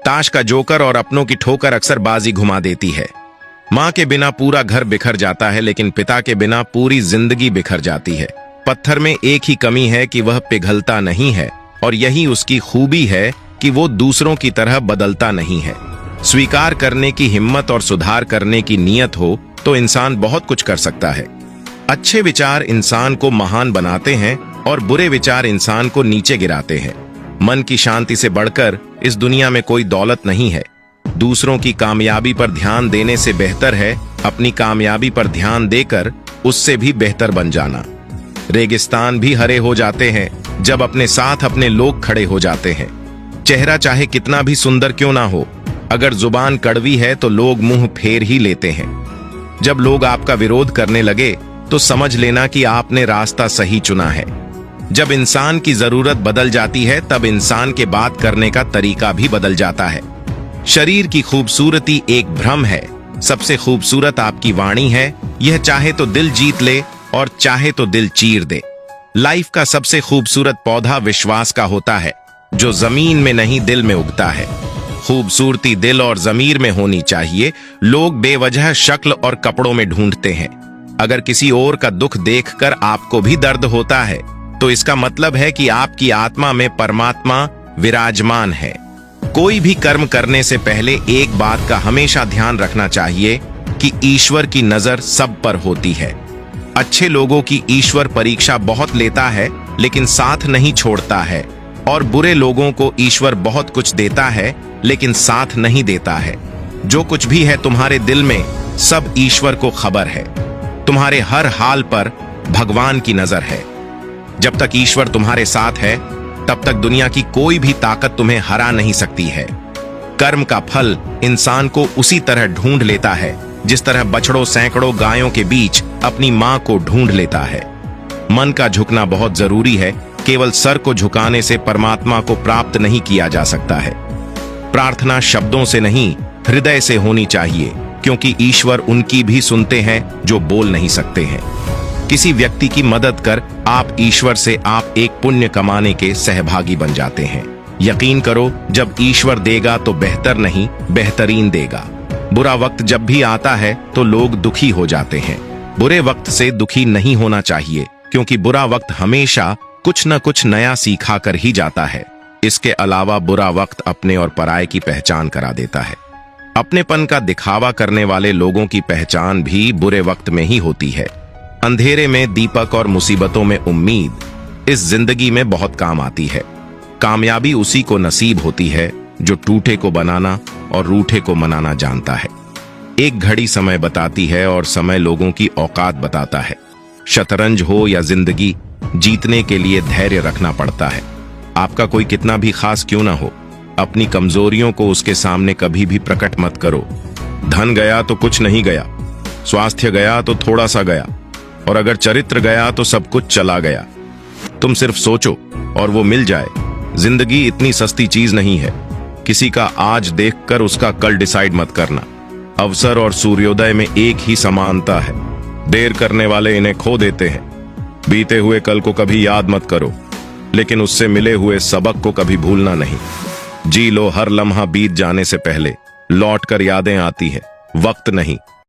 ताश का जोकर और अपनों की ठोकर अक्सर बाजी घुमा देती है। माँ के बिना पूरा घर बिखर जाता है, लेकिन पिता के बिना पूरी जिंदगी बिखर जाती है। पत्थर में एक ही कमी है कि वह पिघलता नहीं है, और यही उसकी खूबी है कि वो दूसरों की तरह बदलता नहीं है। स्वीकार करने की हिम्मत और सुधार करने की नीयत हो तो इंसान बहुत कुछ कर सकता है। अच्छे विचार इंसान को महान बनाते हैं और बुरे विचार इंसान को नीचे गिराते हैं। मन की शांति से बढ़कर इस दुनिया में कोई दौलत नहीं है। दूसरों की कामयाबी पर ध्यान देने से बेहतर है अपनी कामयाबी पर ध्यान देकर उससे भी बेहतर बन जाना। रेगिस्तान भी हरे हो जाते हैं जब अपने साथ अपने लोग खड़े हो जाते हैं। चेहरा चाहे कितना भी सुंदर क्यों ना हो, अगर जुबान कड़वी है तो लोग मुंह फेर ही लेते हैं। जब लोग आपका विरोध करने लगे तो समझ लेना कि आपने रास्ता सही चुना है। जब इंसान की जरूरत बदल जाती है तब इंसान के बात करने का तरीका भी बदल जाता है। शरीर की खूबसूरती एक भ्रम है, सबसे खूबसूरत आपकी वाणी है। यह चाहे तो दिल जीत ले और चाहे तो दिल चीर दे। लाइफ का सबसे खूबसूरत पौधा विश्वास का होता है, जो जमीन में नहीं दिल में उगता है। खूबसूरती दिल और जमीर में होनी चाहिए। लोग बेवजह शक्ल और कपड़ों में ढूंढते हैं। अगर किसी और का दुख देखकर आपको भी दर्द होता है तो इसका मतलब है कि आपकी आत्मा में परमात्मा विराजमान है। कोई भी कर्म करने से पहले एक बात का हमेशा ध्यान रखना चाहिए कि ईश्वर की नजर सब पर होती है। अच्छे लोगों की ईश्वर परीक्षा बहुत लेता है लेकिन साथ नहीं छोड़ता है, और बुरे लोगों को ईश्वर बहुत कुछ देता है लेकिन साथ नहीं देता है। जो कुछ भी है तुम्हारे दिल में, सब ईश्वर को खबर है। तुम्हारे हर हाल पर भगवान की नजर है। जब तक ईश्वर तुम्हारे साथ है तब तक दुनिया की कोई भी ताकत तुम्हें हरा नहीं सकती है। कर्म का फल इंसान को उसी तरह ढूंढ लेता है जिस तरह बछड़ों सैकड़ों गायों के बीच अपनी मां को ढूंढ लेता है। मन का झुकना बहुत जरूरी है। केवल सर को झुकाने से परमात्मा को प्राप्त नहीं किया जा सकता है। प्रार्थना शब्दों से नहीं, हृदय से होनी चाहिए, क्योंकि ईश्वर उनकी भी सुनते हैं जो बोल नहीं सकते हैं। किसी व्यक्ति की मदद कर आप ईश्वर से आप एक पुण्य कमाने के सहभागी बन जाते हैं। यकीन करो, जब ईश्वर देगा तो बेहतर नहीं, बेहतरीन देगा। बुरा वक्त जब भी आता है तो लोग दुखी हो जाते हैं। बुरे वक्त से दुखी नहीं होना चाहिए, क्योंकि बुरा वक्त हमेशा कुछ न कुछ नया सिखा कर ही जाता है। इसके अलावा बुरा वक्त अपने और पराये की पहचान करा देता है। अपनेपन का दिखावा करने वाले लोगों की पहचान भी बुरे वक्त में ही होती है। अंधेरे में दीपक और मुसीबतों में उम्मीद इस जिंदगी में बहुत काम आती है। कामयाबी उसी को नसीब होती है जो टूटे को बनाना और रूठे को मनाना जानता है। एक घड़ी समय बताती है और समय लोगों की औकात बताता है। शतरंज हो या जिंदगी, जीतने के लिए धैर्य रखना पड़ता है। आपका कोई कितना भी खास क्यों ना हो, अपनी कमजोरियों को उसके सामने कभी भी प्रकट मत करो। धन गया तो कुछ नहीं गया, स्वास्थ्य गया तो थोड़ा सा गया, और अगर चरित्र गया तो सब कुछ चला गया। तुम सिर्फ सोचो और वो मिल जाए। जिंदगी इतनी सस्ती चीज नहीं है। किसी का आज देखकर उसका कल डिसाइड मत करना। अवसर और सूर्योदय में एक ही समानता है। देर करने वाले इन्हें खो देते हैं। बीते हुए कल को कभी याद मत करो, लेकिन उससे मिले हुए सबक को कभी भूलना नहीं। जी लो हर लम्हा बीत जाने से पहले, लौट कर यादें आती है, वक्त नहीं।